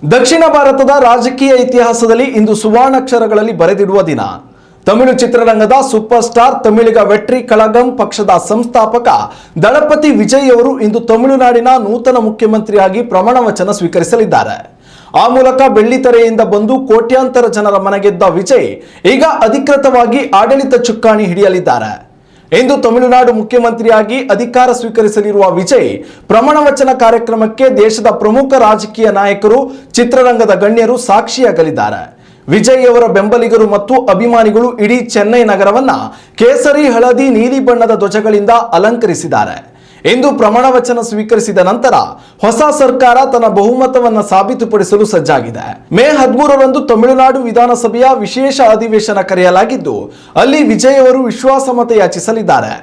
ದಕ್ಷಿಣ ಭಾರತದ ರಾಜಕೀಯ ಇತಿಹಾಸದಲ್ಲಿ ಇಂದು ಸುವರ್ಣಾಕ್ಷರಗಳಲ್ಲಿ ಬರೆದಿಡುವ ದಿನ. ತಮಿಳು ಚಿತ್ರರಂಗದ ಸೂಪರ್ ಸ್ಟಾರ್ ತಮಿಳಿಗ ವೆಟ್ರಿ ಕಳಗಂ ಪಕ್ಷದ ಸಂಸ್ಥಾಪಕ ದಳಪತಿ ವಿಜಯ್ ಅವರು ಇಂದು ತಮಿಳುನಾಡಿನ ನೂತನ ಮುಖ್ಯಮಂತ್ರಿಯಾಗಿ ಪ್ರಮಾಣ ವಚನ ಸ್ವೀಕರಿಸಲಿದ್ದಾರೆ. ಆ ಮೂಲಕ ಬೆಳ್ಳಿತೆರೆಯಿಂದ ಬಂದು ಕೋಟ್ಯಾಂತರ ಜನರ ಮನಗೆದ್ದ ವಿಜಯ್ ಈಗ ಅಧಿಕೃತವಾಗಿ ಆಡಳಿತ ಚುಕ್ಕಾಣಿ ಹಿಡಿಯಲಿದ್ದಾರೆ. ಇಂದು ತಮಿಳುನಾಡು ಮುಖ್ಯಮಂತ್ರಿಯಾಗಿ ಅಧಿಕಾರ ಸ್ವೀಕರಿಸಲಿರುವ ವಿಜಯ್ ಪ್ರಮಾಣ ವಚನ ಕಾರ್ಯಕ್ರಮಕ್ಕೆ ದೇಶದ ಪ್ರಮುಖ ರಾಜಕೀಯ ನಾಯಕರು, ಚಿತ್ರರಂಗದ ಗಣ್ಯರು ಸಾಕ್ಷಿಯಾಗಲಿದ್ದಾರೆ. ವಿಜಯ್ ಅವರ ಬೆಂಬಲಿಗರು ಮತ್ತು ಅಭಿಮಾನಿಗಳು ಇಡೀ ಚೆನ್ನೈ ನಗರವನ್ನ ಕೇಸರಿ, ಹಳದಿ, ನೀಲಿ ಬಣ್ಣದ ಧ್ವಜಗಳಿಂದ ಅಲಂಕರಿಸಿದ್ದಾರೆ. ಇಂದು ಪ್ರಮಾಣ ವಚನ ಸ್ವೀಕರಿಸಿದ ನಂತರ ಹೊಸ ಸರ್ಕಾರ ತನ್ನ ಬಹುಮತವನ್ನು ಸಾಬೀತುಪಡಿಸಲು ಸಜ್ಜಾಗಿದೆ. ಮೇ 13ರಂದು ತಮಿಳುನಾಡು ವಿಧಾನಸಭೆಯ ವಿಶೇಷ ಅಧಿವೇಶನ ಕರೆಯಲಾಗಿದ್ದು, ಅಲ್ಲಿ ವಿಜಯ್ ಅವರು ವಿಶ್ವಾಸಮತ ಯಾಚಿಸಲಿದ್ದಾರೆ.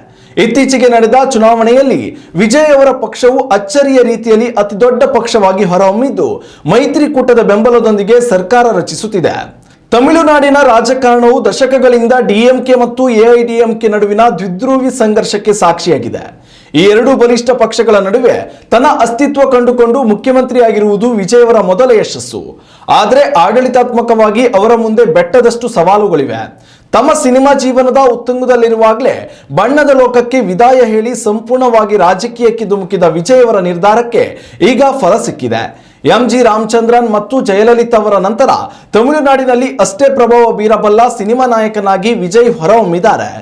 ಇತ್ತೀಚೆಗೆ ನಡೆದ ಚುನಾವಣೆಯಲ್ಲಿ ವಿಜಯ್ ಅವರ ಪಕ್ಷವು ಅಚ್ಚರಿಯ ರೀತಿಯಲ್ಲಿ ಅತಿದೊಡ್ಡ ಪಕ್ಷವಾಗಿ ಹೊರಹೊಮ್ಮಿದ್ದು, ಮೈತ್ರಿಕೂಟದ ಬೆಂಬಲದೊಂದಿಗೆ ಸರ್ಕಾರ ರಚಿಸುತ್ತಿದೆ. ತಮಿಳುನಾಡಿನ ರಾಜಕಾರಣವು ದಶಕಗಳಿಂದ ಡಿಎಂಕೆ ಮತ್ತು ಎಐಡಿಎಂಕೆ ನಡುವಿನ ದ್ವಿಧ್ರುವಿ ಸಂಘರ್ಷಕ್ಕೆ ಸಾಕ್ಷಿಯಾಗಿದೆ. ಈ ಎರಡು ಬಲಿಷ್ಠ ಪಕ್ಷಗಳ ನಡುವೆ ತನ್ನ ಅಸ್ತಿತ್ವ ಕಂಡುಕೊಂಡು ಮುಖ್ಯಮಂತ್ರಿಯಾಗಿರುವುದು ವಿಜಯ್ ಅವರ ಮೊದಲ ಯಶಸ್ಸು. ಆದರೆ ಆಡಳಿತಾತ್ಮಕವಾಗಿ ಅವರ ಮುಂದೆ ಬೆಟ್ಟದಷ್ಟು ಸವಾಲುಗಳಿವೆ. ತಮ್ಮ ಸಿನಿಮಾ ಜೀವನದ ಉತ್ತುಂಗದಲ್ಲಿರುವಾಗಲೇ ಬಣ್ಣದ ಲೋಕಕ್ಕೆ ವಿದಾಯ ಹೇಳಿ ಸಂಪೂರ್ಣವಾಗಿ ರಾಜಕೀಯಕ್ಕೆ ಧುಮುಕಿದ ವಿಜಯ್ ಅವರ ನಿರ್ಧಾರಕ್ಕೆ ಈಗ ಫಲ ಸಿಕ್ಕಿದೆ. ಎಂಜಿ ರಾಮಚಂದ್ರನ್ ಮತ್ತು ಜಯಲಲಿತಾ ಅವರ ನಂತರ ತಮಿಳುನಾಡಿನಲ್ಲಿ ಅಷ್ಟೇ ಪ್ರಭಾವ ಬೀರಬಲ್ಲ ಸಿನಿಮಾ ನಾಯಕನಾಗಿ ವಿಜಯ್ ಹೊರಹೊಮ್ಮಿದ್ದಾರೆ.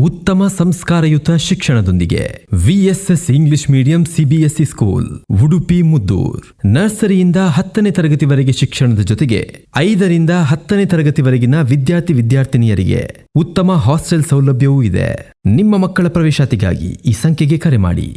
ಉತ್ತಮ ಸಂಸ್ಕಾರಯುತ ಶಿಕ್ಷಣದೊಂದಿಗೆ VSS English medium CBSE school, Udupi Muddur. ನರ್ಸರಿಯಿಂದ 10ನೇ ತರಗತಿವರೆಗೆ ಶಿಕ್ಷಣದ ಜೊತೆಗೆ 5ರಿಂದ 10ನೇ ತರಗತಿವರೆಗಿನ ವಿದ್ಯಾರ್ಥಿನಿಯರಿಗೆ ಉತ್ತಮ ಹಾಸ್ಟೆಲ್ ಸೌಲಭ್ಯವೂ ಇದೆ. ನಿಮ್ಮ ಮಕ್ಕಳ ಪ್ರವೇಶಾತಿಗಾಗಿ ಈ ಸಂಖ್ಯೆಗೆ ಕರೆ ಮಾಡಿ.